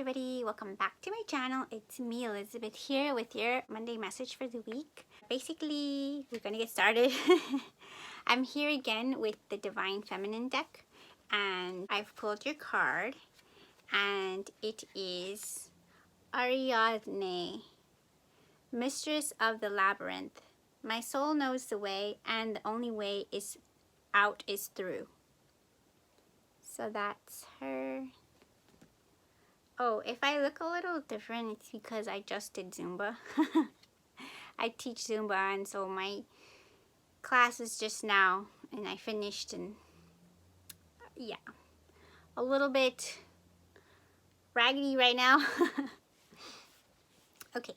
everybody, welcome back to my channel. It's me, Elizabeth, here with your Monday message for the week. Basically, we're gonna get started. I'm here again with the Divine Feminine deck, and I've pulled your card, and it is Ariadne, Mistress of the Labyrinth. My soul knows the way, and the only way is out is through. So that's her. Oh, if I look a little different, it's because I just did Zumba. I teach Zumba, and so my class is just now, and I finished, and yeah, a little bit raggedy right now. Okay,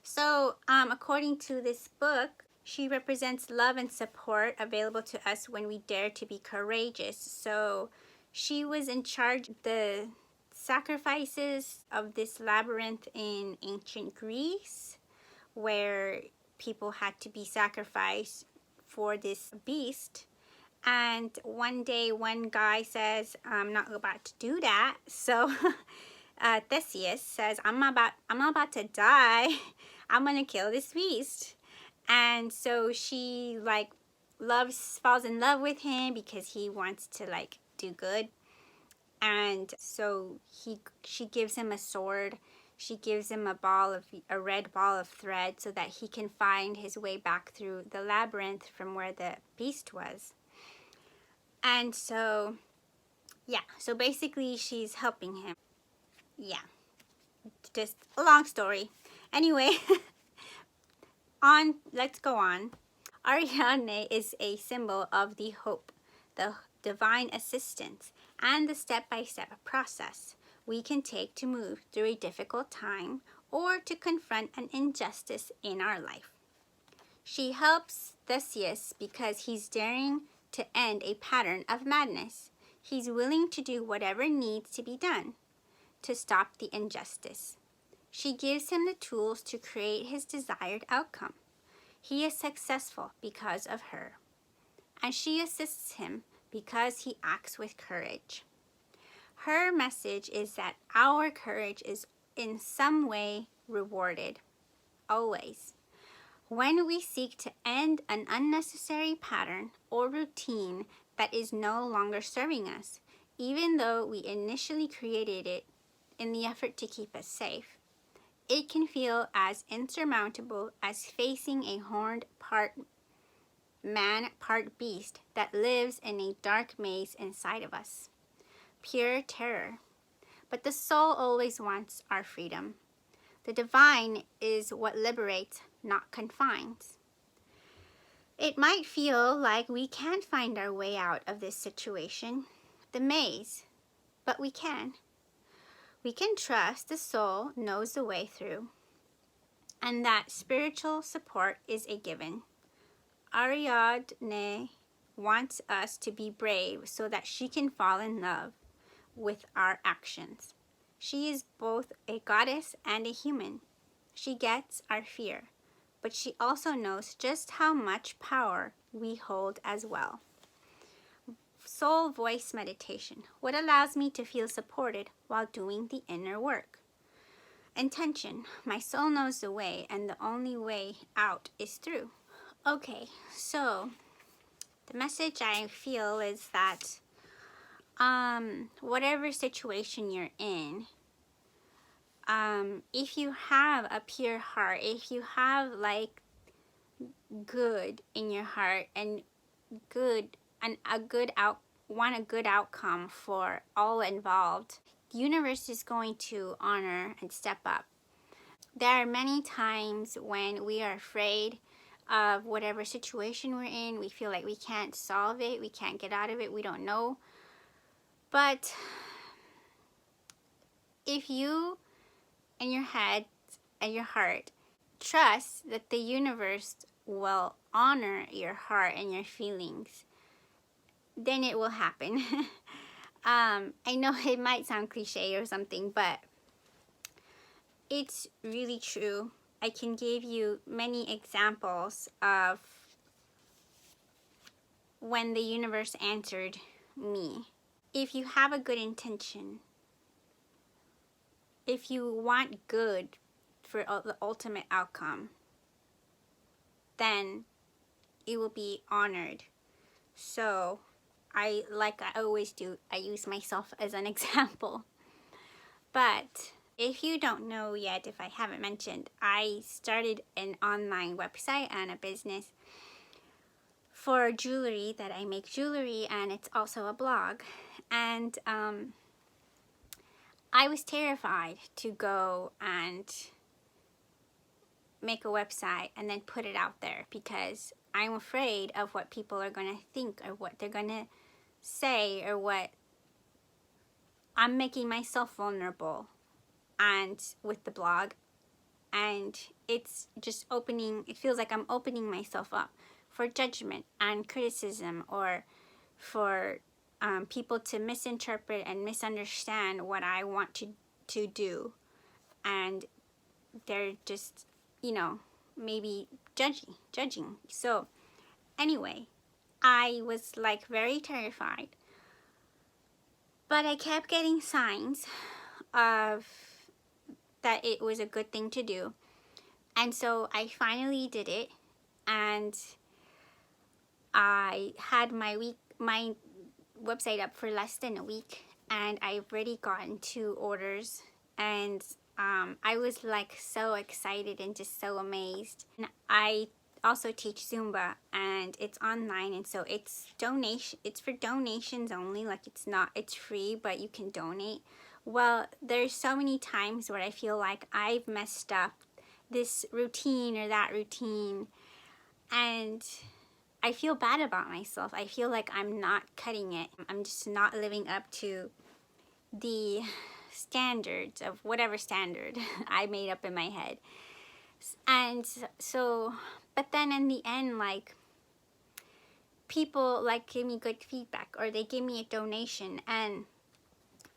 so according to this book, she represents love and support available to us when we dare to be courageous. So she was in charge of the sacrifices of this labyrinth in ancient Greece, where people had to be sacrificed for this beast. And one day one guy says, I'm not about to do that. So Theseus says, I'm not about to die. I'm gonna kill this beast. And so she falls in love with him because he wants to do good. And so she gives him a sword. She gives him a red ball of thread so that he can find his way back through the labyrinth from where the beast was. And so, yeah, so basically she's helping him. Yeah, just a long story. Anyway, let's go on. Ariadne is a symbol of the hope, the divine assistance, and the step-by-step process we can take to move through a difficult time or to confront an injustice in our life. She helps Theseus because he's daring to end a pattern of madness. He's willing to do whatever needs to be done to stop the injustice. She gives him the tools to create his desired outcome. He is successful because of her, and she assists him because he acts with courage. Her message is that our courage is in some way rewarded, always. When we seek to end an unnecessary pattern or routine that is no longer serving us, even though we initially created it in the effort to keep us safe, it can feel as insurmountable as facing a horned part man, part beast that lives in a dark maze inside of us. Pure terror. But the soul always wants our freedom. The divine is what liberates, not confines. It might feel like we can't find our way out of this situation, the maze, but we can. We can trust the soul knows the way through, and that spiritual support is a given. Ariadne wants us to be brave so that she can fall in love with our actions. She is both a goddess and a human. She gets our fear, but she also knows just how much power we hold as well. Soul voice meditation. What allows me to feel supported while doing the inner work? Intention. My soul knows the way, and the only way out is through. Okay, so the message I feel is that whatever situation you're in, if you have a pure heart, if you have good in your heart and want a good outcome for all involved, the universe is going to honor and step up. There are many times when we are afraid of whatever situation we're in. We feel like we can't solve it, we can't get out of it, we don't know. But if you in your head and your heart trust that the universe will honor your heart and your feelings, then it will happen. I know it might sound cliche or something, but it's really true. I can give you many examples of when the universe answered me. If you have a good intention, if you want good for the ultimate outcome, then it will be honored. So like I always do, I use myself as an example. But if you don't know yet, if I haven't mentioned, I started an online website and a business for jewelry, that I make jewelry, and it's also a blog. And I was terrified to go and make a website and then put it out there, because I'm afraid of what people are going to think, or what they're going to say, or what I'm making myself vulnerable and with the blog, and it's just it feels like I'm opening myself up for judgment and criticism, or for people to misinterpret and misunderstand what I want to do, and they're just, maybe judging. So anyway, I was like very terrified, but I kept getting signs of that it was a good thing to do. And so I finally did it, and I had my website up for less than a week, and I've already gotten 2 orders, and I was like so excited and just so amazed. And I also teach Zumba, and it's online, and so it's for donations only. Like it's free, but you can donate. Well, there's so many times where I feel like I've messed up this routine or that routine, and I feel bad about myself. I feel like I'm not cutting it. I'm just not living up to the standards of whatever standard I made up in my head. And so, but then in the end, like, people like give me good feedback, or they give me a donation, and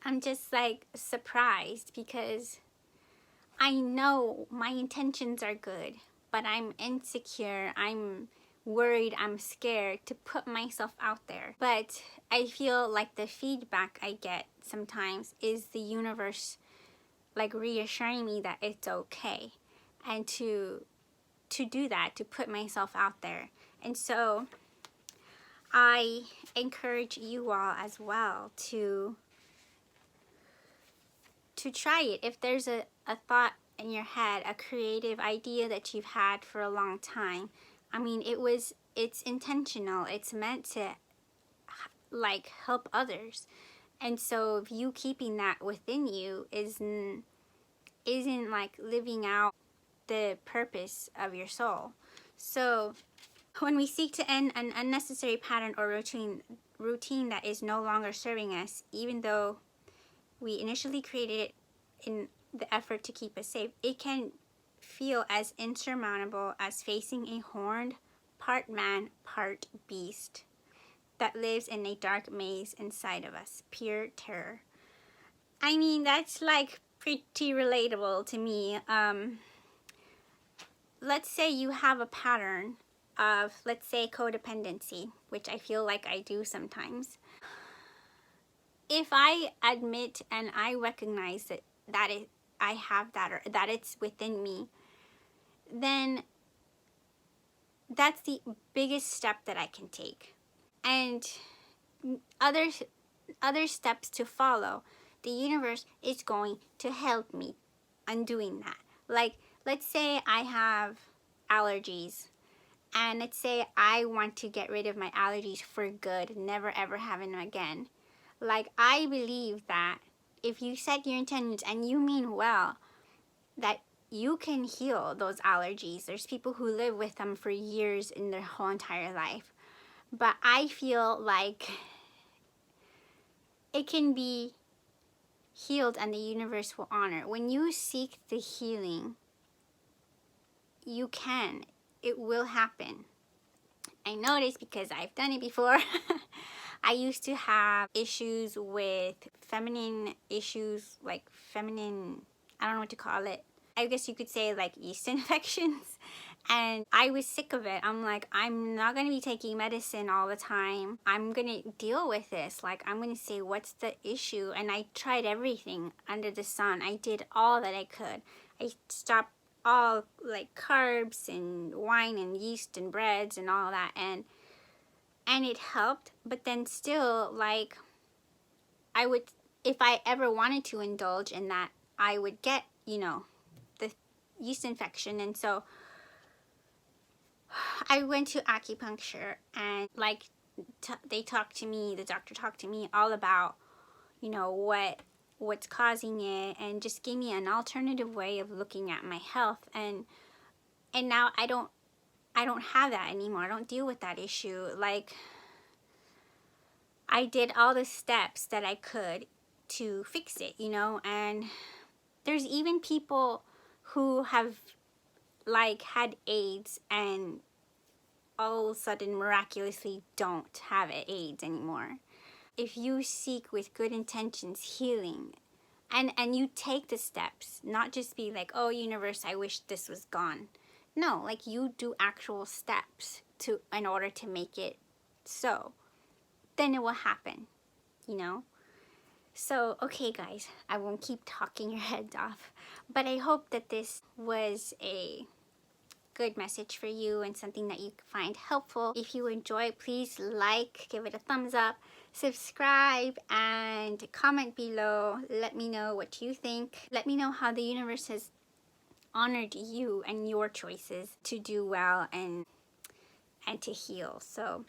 I'm just like surprised, because I know my intentions are good, but I'm insecure, I'm worried, I'm scared to put myself out there. But I feel like the feedback I get sometimes is the universe like reassuring me that it's okay, and to do that, to put myself out there. And so I encourage you all as well to try it. If there's a thought in your head, a creative idea that you've had for a long time, I mean, it's intentional. It's meant to like help others. And so if you keeping that within you isn't like living out the purpose of your soul. So when we seek to end an unnecessary pattern or routine that is no longer serving us, even though we initially created it in the effort to keep us safe, it can feel as insurmountable as facing a horned, part man, part beast that lives in a dark maze inside of us. Pure terror. I mean, that's like pretty relatable to me. Let's say you have a pattern of, let's say, codependency, which I feel like I do sometimes. If I admit and I recognize that I have that, or that it's within me, then that's the biggest step that I can take. And other steps to follow, the universe is going to help me on doing that. Like, let's say I have allergies, and let's say I want to get rid of my allergies for good, never ever having them again. Like, I believe that if you set your intentions and you mean well, that you can heal those allergies. There's people who live with them for years in their whole entire life. But I feel like it can be healed, and the universe will honor. When you seek the healing, you can. It will happen. I know this because I've done it before. I used to have issues with feminine issues, like feminine, I don't know what to call it. I guess you could say like yeast infections. And I was sick of it. I'm like, I'm not going to be taking medicine all the time. I'm going to deal with this. Like, I'm going to say, what's the issue? And I tried everything under the sun. I did all that I could. I stopped all like carbs and wine and yeast and breads and all that. And it helped. But then still, like, I would, if I ever wanted to indulge in that, I would get, you know, the yeast infection. And so I went to acupuncture, and like they talked to me, the doctor talked to me all about, you know, what's causing it, and just gave me an alternative way of looking at my health. And now I don't have that anymore. I don't deal with that issue. Like, I did all the steps that I could to fix it, you know. And there's even people who have like had AIDS and all of a sudden miraculously don't have AIDS anymore. If you seek with good intentions healing, and you take the steps, not just be like, oh universe, I wish this was gone. No, like you do actual steps to in order to make it so, then it will happen, you know. So okay guys, I won't keep talking your heads off, but I hope that this was a good message for you and something that you find helpful. If you enjoy, please like, give it a thumbs up, subscribe, and comment below. Let me know what you think. Let me know how the universe has honored you and your choices to do well and to heal. So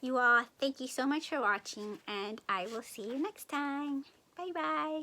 you all, thank you so much for watching, and I will see you next time. Bye bye.